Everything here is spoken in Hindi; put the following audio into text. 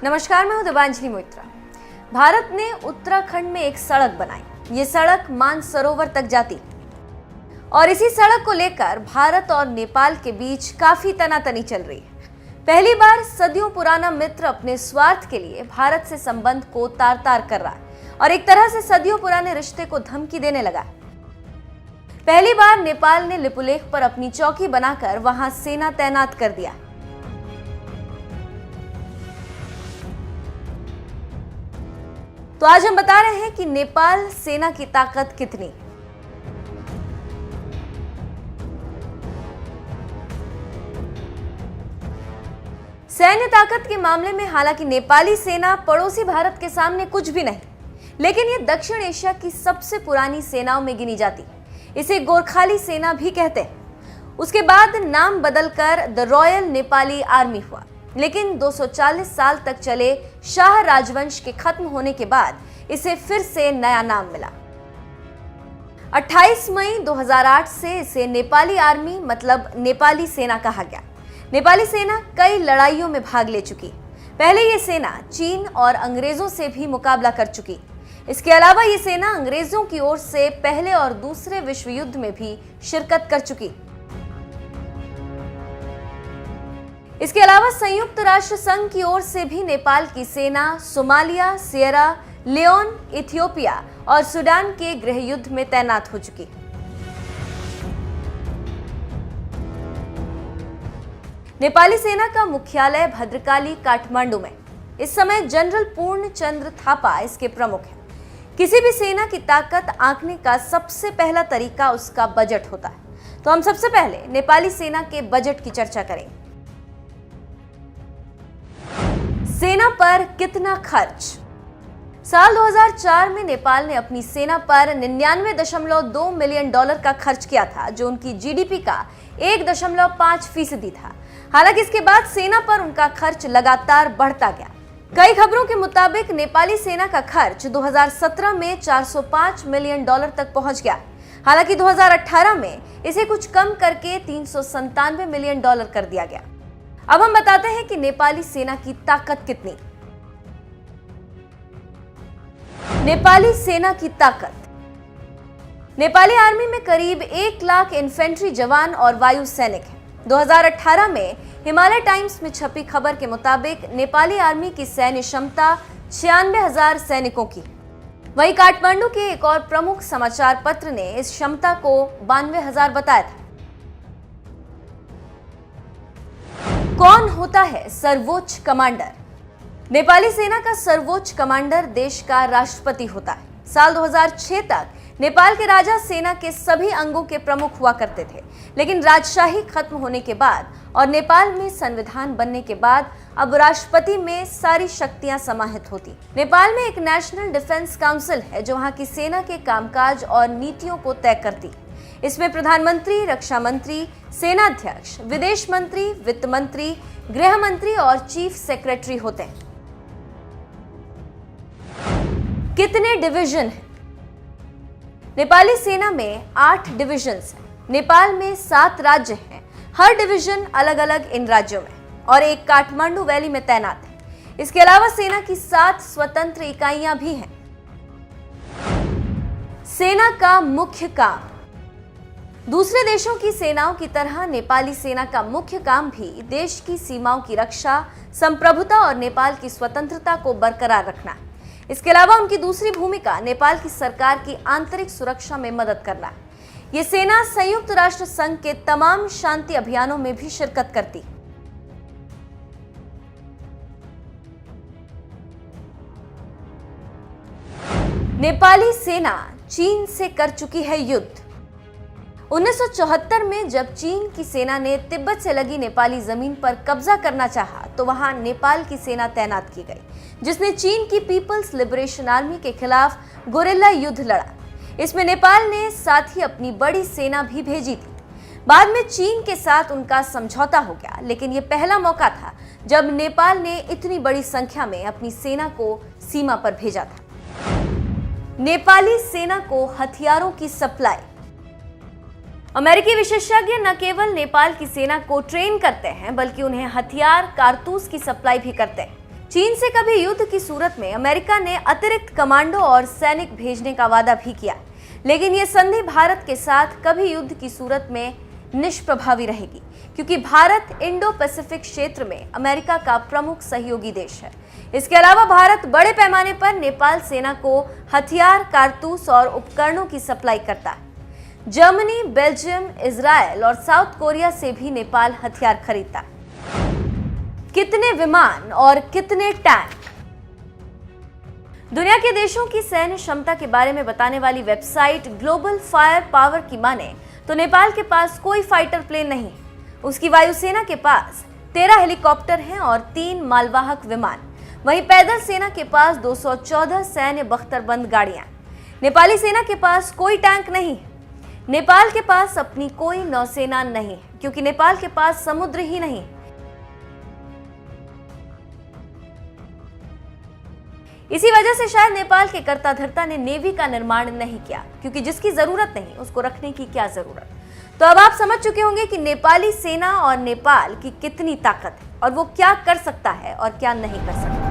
नमस्कार, मैं हूं दिव्यांजलि मोइत्रा। भारत ने उत्तराखंड में एक सड़क बनाई। ये सड़क मानसरोवर तक जाती और इसी सड़क को लेकर भारत और नेपाल के बीच काफी तनातनी चल रही है। पहली बार सदियों पुराना मित्र अपने स्वार्थ के लिए भारत से संबंध को तार तार कर रहा है और एक तरह से सदियों पुराने रिश्ते को धमकी देने लगा है। पहली बार नेपाल ने लिपुलेख पर अपनी चौकी बनाकर वहां सेना तैनात कर दिया। तो आज हम बता रहे हैं कि नेपाल सेना की ताकत कितनी। सैन्य ताकत के मामले में हालांकि नेपाली सेना पड़ोसी भारत के सामने कुछ भी नहीं, लेकिन ये दक्षिण एशिया की सबसे पुरानी सेनाओं में गिनी जाती। इसे गोरखाली सेना भी कहते हैं। उसके बाद नाम बदलकर द रॉयल नेपाली आर्मी हुआ, लेकिन 240 साल तक चले शाह राजवंश के खत्म होने के बाद इसे फिर से नया नाम मिला। 28 मई 2008 से इसे नेपाली आर्मी मतलब नेपाली सेना कहा गया। नेपाली सेना कई लड़ाइयों में भाग ले चुकी। पहले ये सेना चीन और अंग्रेजों से भी मुकाबला कर चुकी। इसके अलावा ये सेना अंग्रेजों की ओर से पहले और दूसरे विश्व युद्ध में भी शिरकत कर चुकी। इसके अलावा संयुक्त राष्ट्र संघ की ओर से भी नेपाल की सेना सोमालिया, सियरा लियोन, इथियोपिया और सूडान के गृह युद्ध में तैनात हो चुकी। नेपाली सेना का मुख्यालय भद्रकाली काठमांडू में। इस समय जनरल पूर्ण चंद्र थापा इसके प्रमुख हैं। किसी भी सेना की ताकत आंकने का सबसे पहला तरीका उसका बजट होता है। तो हम सबसे पहले नेपाली सेना के बजट की चर्चा करेंगे। सेना पर कितना खर्च? साल 2004 में नेपाल ने अपनी सेना पर 99.2 मिलियन डॉलर का खर्च किया था, जो उनकी जीडीपी का 1.5% था। हालांकि इसके बाद सेना पर उनका खर्च लगातार बढ़ता गया। कई खबरों के मुताबिक नेपाली सेना का खर्च 2017 में 405 मिलियन डॉलर तक पहुंच गया। हालांकि 2018 में इसे कुछ कम करके 397 मिलियन डॉलर कर दिया गया। अब हम बताते हैं कि नेपाली सेना की ताकत कितनी। नेपाली सेना की ताकत। नेपाली आर्मी में करीब 1 लाख इन्फेंट्री जवान और वायु सैनिक हैं। 2018 में हिमालय टाइम्स में छपी खबर के मुताबिक नेपाली आर्मी की सैन्य क्षमता 96,000 सैनिकों की। वहीं काठमांडू के एक और प्रमुख समाचार पत्र ने इस क्षमता को 92,000 बताया था। कौन होता है सर्वोच्च कमांडर? नेपाली सेना का सर्वोच्च कमांडर देश का राष्ट्रपति होता है। साल 2006 तक नेपाल के राजा सेना के सभी अंगों के प्रमुख हुआ करते थे, लेकिन राजशाही खत्म होने के बाद और नेपाल में संविधान बनने के बाद अब राष्ट्रपति में सारी शक्तियां समाहित होती। नेपाल में एक नेशनल डिफेंस काउंसिल है जो वहां की सेना के कामकाज और नीतियों को तय करती। इसमें प्रधानमंत्री, रक्षा मंत्री, सेनाध्यक्ष, विदेश मंत्री, वित्त मंत्री, गृह मंत्री और चीफ सेक्रेटरी होते हैं। कितने डिवीजन हैं? नेपाली सेना में 8 डिविजन्स हैं। नेपाल में 7 राज्य हैं। हर डिवीजन अलग अलग इन राज्यों में और एक काठमांडू वैली में तैनात है। इसके अलावा सेना की 7 स्वतंत्र इकाइयां भी हैं। सेना का मुख्य काम। दूसरे देशों की सेनाओं की तरह नेपाली सेना का मुख्य काम भी देश की सीमाओं की रक्षा, संप्रभुता और नेपाल की स्वतंत्रता को बरकरार रखना है। इसके अलावा उनकी दूसरी भूमिका नेपाल की सरकार की आंतरिक सुरक्षा में मदद करना है। ये सेना संयुक्त राष्ट्र संघ के तमाम शांति अभियानों में भी शिरकत करती। नेपाली सेना चीन से कर चुकी है युद्ध। 1974 में जब चीन की सेना ने तिब्बत से लगी नेपाली जमीन पर कब्जा करना चाहा, तो वहां नेपाल की सेना तैनात की गई, जिसने चीन की पीपल्स लिबरेशन आर्मी के खिलाफ गोरिल्ला युद्ध लड़ा। इसमें नेपाल ने साथ ही अपनी बड़ी सेना भी भेजी थी। बाद में चीन के साथ उनका समझौता हो गया, लेकिन यह पहला मौका था जब नेपाल ने इतनी बड़ी संख्या में अपनी सेना को सीमा पर भेजा था। नेपाली सेना को हथियारों की सप्लाई। अमेरिकी विशेषज्ञ न केवल नेपाल की सेना को ट्रेन करते हैं, बल्कि उन्हें हथियार, कारतूस की सप्लाई भी करते हैं। चीन से कभी युद्ध की सूरत में अमेरिका ने अतिरिक्त कमांडो और सैनिक भेजने का वादा भी किया, लेकिन ये संधि भारत के साथ कभी युद्ध की सूरत में निष्प्रभावी रहेगी, क्योंकि भारत इंडो पैसिफिक क्षेत्र में अमेरिका का प्रमुख सहयोगी देश है। इसके अलावा भारत बड़े पैमाने पर नेपाल सेना को हथियार, कारतूस और उपकरणों की सप्लाई करता है। जर्मनी, बेल्जियम, इजराइल और साउथ कोरिया से भी नेपाल हथियार खरीदता है। कितने विमान और कितने टैंक? दुनिया के देशों की सैन्य क्षमता के बारे में बताने वाली वेबसाइट ग्लोबल फायर पावर की माने तो नेपाल के पास कोई फाइटर प्लेन नहीं। उसकी वायुसेना के पास 13 हेलीकॉप्टर हैं और 3 मालवाहक विमान। वहीं पैदल सेना के पास 214 सैन्य बख्तरबंद गाड़ियां। नेपाली सेना के पास कोई टैंक नहीं। नेपाल के पास अपनी कोई नौसेना नहीं, क्योंकि नेपाल के पास समुद्र ही नहीं। इसी वजह से शायद नेपाल के कर्ता धर्ता ने नेवी का निर्माण नहीं किया, क्योंकि जिसकी जरूरत नहीं उसको रखने की क्या जरूरत। तो अब आप समझ चुके होंगे कि नेपाली सेना और नेपाल की कितनी ताकत है और वो क्या कर सकता है और क्या नहीं कर सकता।